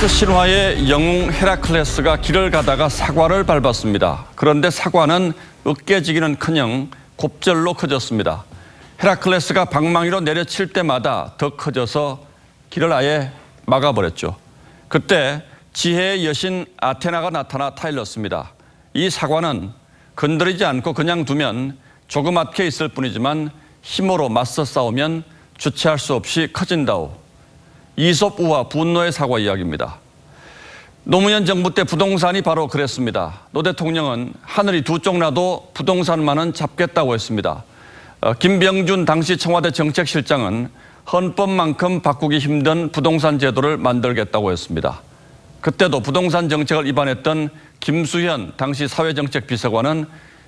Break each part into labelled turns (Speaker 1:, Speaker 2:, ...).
Speaker 1: 그리스 신화의 영웅 헤라클레스가 길을 가다가 사과를 밟았습니다. 그런데 사과는 으깨지기는커녕 곱절로 커졌습니다. 헤라클레스가 방망이로 내려칠 때마다 더 커져서 길을 아예 막아버렸죠. 그때 지혜의 여신 아테나가 나타나 타일렀습니다. 이 사과는 건드리지 않고 그냥 두면 조그맣게 있을 뿐이지만 힘으로 맞서 싸우면 주체할 수 없이 커진다오. 이솝 우화 분노의 사과 이야기입니다. 노무현 정부 때 부동산이 바로 그랬습니다. 노 대통령은 하늘이 두 쪽 나도 부동산만은 잡겠다고 했습니다. 김병준 당시 청와대 정책실장은 헌법만큼 바꾸기 힘든 부동산 제도를 만들겠다고 했습니다. 그때도 부동산 정책을 위반했던 김수현 당시 사회정책비서관은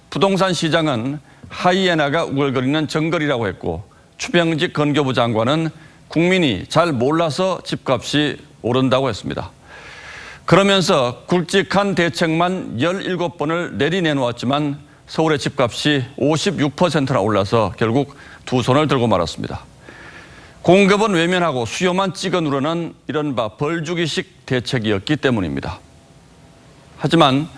Speaker 1: 부동산 시장은 하이에나가 우글거리는 정글이라고 했고, 추병직 건교부 장관은 국민이 잘 몰라서 집값이 오른다고 했습니다. 그러면서 굵직한 대책만 17번을 내리내놓았지만 서울의 집값이 56%나 올라서 결국 두 손을 들고 말았습니다. 공급은 외면하고 수요만 찍어 누르는 이른바 벌주기식 대책이었기 때문입니다. 하지만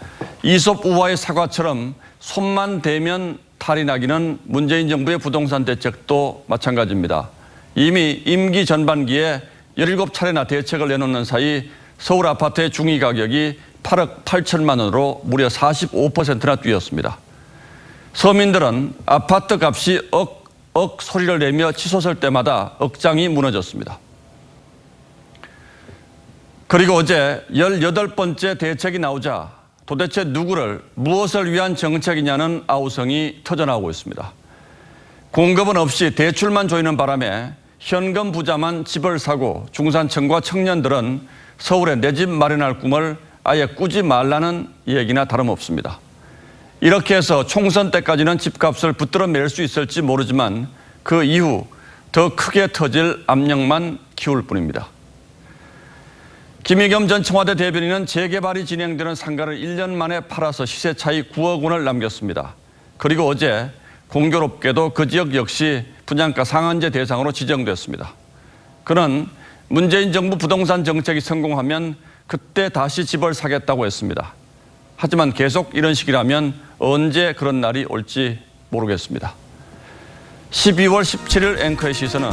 Speaker 1: 이솝 우화의 사과처럼 손만 대면 탈이 나기는 문재인 정부의 부동산 대책도 마찬가지입니다. 이미 임기 전반기에 17차례나 대책을 내놓는 사이 서울 아파트의 중위 가격이 8억 8천만 원으로 무려 45%나 뛰었습니다. 서민들은 아파트 값이 억 소리를 내며 치솟을 때마다 억장이 무너졌습니다. 그리고 어제 18번째 대책이 나오자 도대체 누구를 무엇을 위한 정책이냐는 아우성이 터져나오고 있습니다. 공급은 없이 대출만 조이는 바람에 현금 부자만 집을 사고 중산층과 청년들은 서울에 내 집 마련할 꿈을 아예 꾸지 말라는 얘기나 다름없습니다. 이렇게 해서 총선 때까지는 집값을 붙들어 맬 수 있을지 모르지만 그 이후 더 크게 터질 압력만 키울 뿐입니다. 김의겸 전 청와대 대변인은 재개발이 진행되는 상가를 1년 만에 팔아서 시세 차이 9억 원을 남겼습니다. 그리고 어제 공교롭게도 그 지역 역시 분양가 상한제 대상으로 지정됐습니다. 그는 문재인 정부 부동산 정책이 성공하면 그때 다시 집을 사겠다고 했습니다. 하지만 계속 이런 식이라면 언제 그런 날이 올지 모르겠습니다. 12월 17일 앵커의 시선은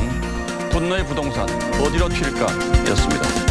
Speaker 1: 분노의 부동산 어디로 튈까 였습니다.